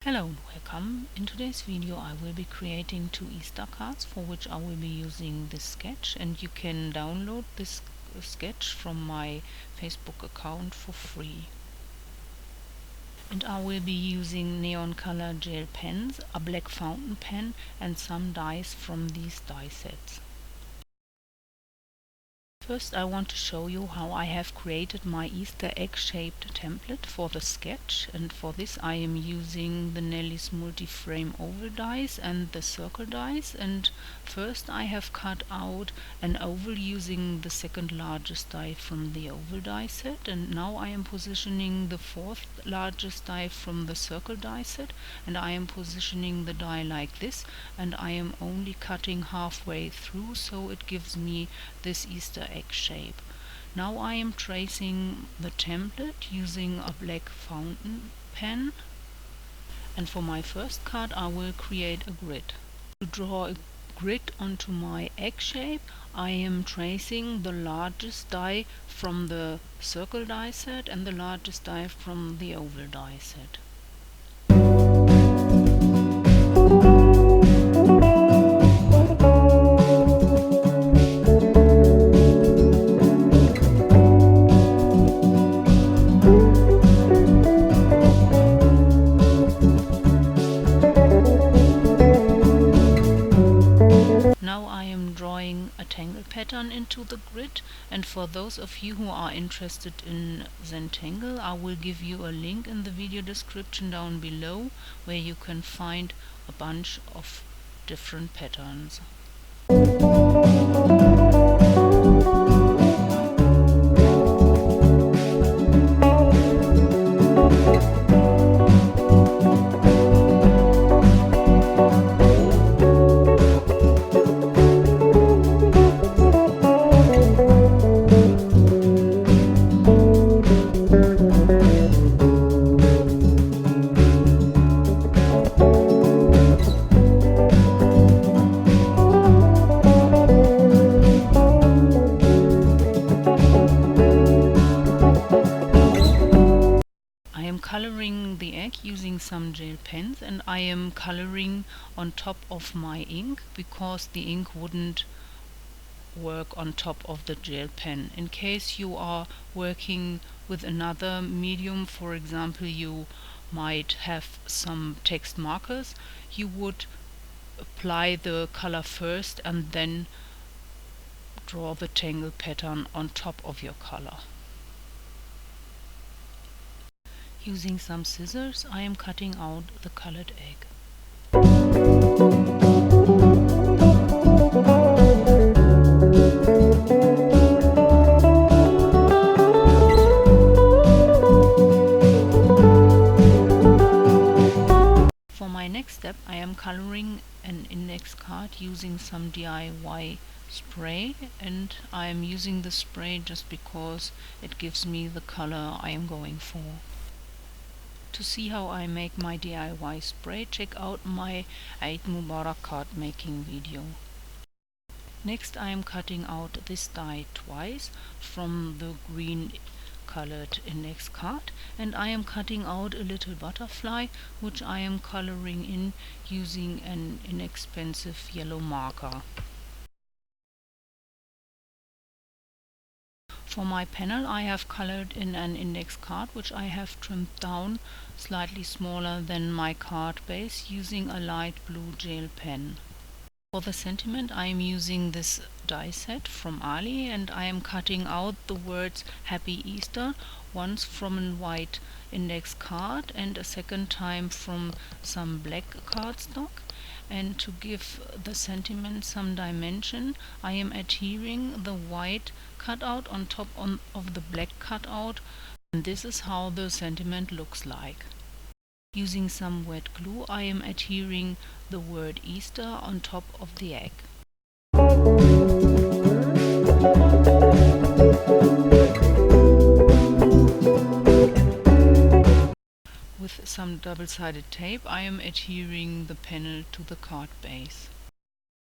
Hello and welcome. In today's video I will be creating two Easter cards for which I will be using this sketch, and you can download this sketch from my Facebook account for free. And I will be using neon color gel pens, a black fountain pen and some dies from these die sets. First I want to show you how I have created my Easter egg shaped template for the sketch, and for this I am using the Nelly's multi-frame oval dies and the circle dies. And first I have cut out an oval using the second largest die from the oval die set, and now I am positioning the fourth largest die from the circle die set, and I am positioning the die like this, and I am only cutting halfway through, so it gives me this Easter egg shape. Now I am tracing the template using a black fountain pen, and for my first card I will create a grid. To draw a grid onto my egg shape, I am tracing the largest die from the circle die set and the largest die from the oval die set. Now I am drawing a tangle pattern into the grid, and for those of you who are interested in Zantangle, I will give you a link in the video description down below where you can find a bunch of different patterns. Coloring the egg using some gel pens, and I am coloring on top of my ink because the ink wouldn't work on top of the gel pen. In case you are working with another medium, for example you might have some text markers, you would apply the color first and then draw the tangle pattern on top of your color. Using some scissors, I am cutting out the colored egg. For my next step, I am coloring an index card using some DIY spray, and I am using the spray just because it gives me the color I am going for. To see how I make my DIY spray, check out my Eid Mubarak card making video. Next I am cutting out this die twice from the green colored index card, and I am cutting out a little butterfly which I am coloring in using an inexpensive yellow marker. For my panel I have colored in an index card which I have trimmed down slightly smaller than my card base using a light blue gel pen. For the sentiment I am using this die set from Ali, and I am cutting out the words Happy Easter, once from a white index card and a second time from some black cardstock. And to give the sentiment some dimension, I am adhering the white cutout on top of the black cutout, and this is how the sentiment looks like. Using some wet glue, I am adhering the word Easter on top of the egg. With some double-sided tape, I am adhering the panel to the card base.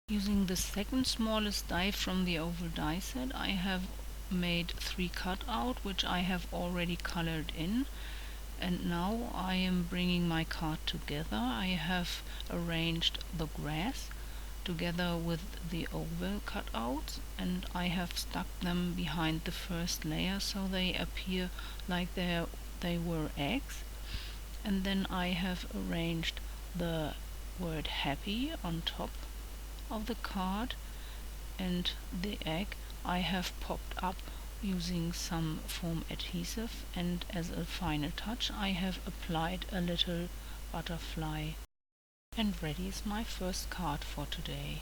Using the second smallest die from the oval die set, I have made 3 cutouts which I have already colored in. And now I am bringing my card together. I have arranged the grass together with the oval cutouts, and I have stuck them behind the first layer so they appear like they were eggs. And then I have arranged the word happy on top of the card, and the egg I have popped up using some foam adhesive, and as a final touch I have applied a little butterfly. And ready is my first card for today.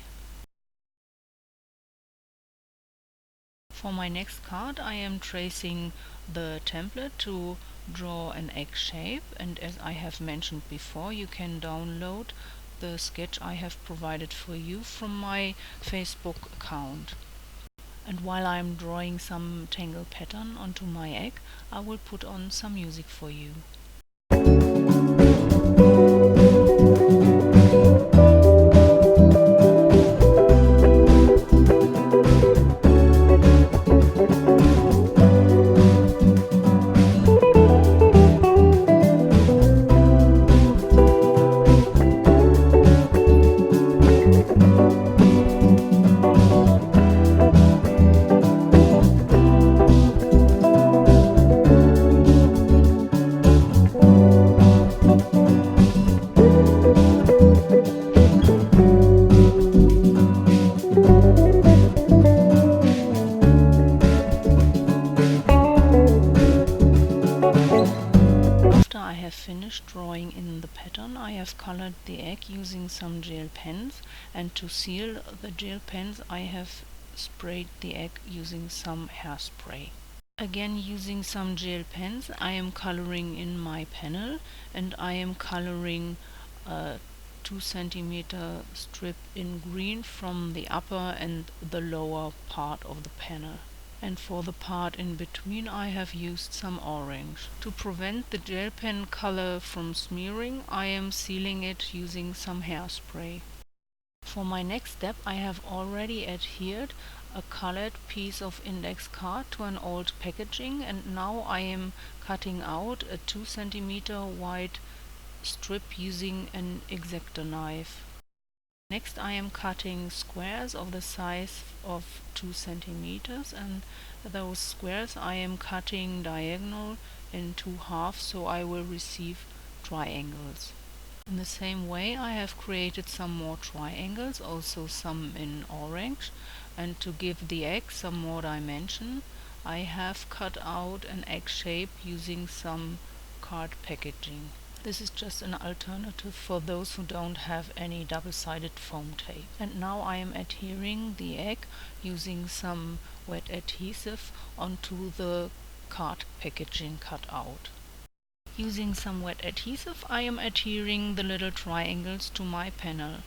For my next card I am tracing the template to draw an egg shape, and as I have mentioned before, you can download the sketch I have provided for you from my Facebook account. And while I'm drawing some tangle pattern onto my egg, I will put on some music for you. After I have finished drawing in the pattern, I have colored the egg using some gel pens, and to seal the gel pens I have sprayed the egg using some hairspray. Again, using some gel pens, I am coloring in my panel, and I am coloring a 2 centimeter strip in green from the upper and the lower part of the panel. And for the part in between I have used some orange. To prevent the gel pen color from smearing, I am sealing it using some hairspray. For my next step I have already adhered a colored piece of index card to an old packaging, and now I am cutting out a 2 centimeter wide strip using an X-Acto knife. Next I am cutting squares of the size of 2 centimeters, and those squares I am cutting diagonal in two halves, so I will receive triangles. In the same way I have created some more triangles, also some in orange, and to give the egg some more dimension I have cut out an egg shape using some card packaging. This is just an alternative for those who don't have any double-sided foam tape. And now I am adhering the egg using some wet adhesive onto the card packaging cut out. Using some wet adhesive I am adhering the little triangles to my panel.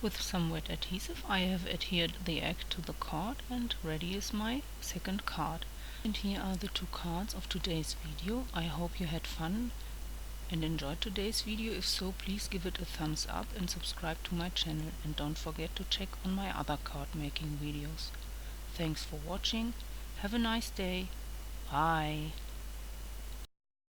With some wet adhesive I have adhered the egg to the card, and ready is my second card. And here are the two cards of today's video. I hope you had fun and enjoyed today's video. If so, please give it a thumbs up and subscribe to my channel, and don't forget to check on my other card making videos. Thanks for watching. Have a nice day. Bye.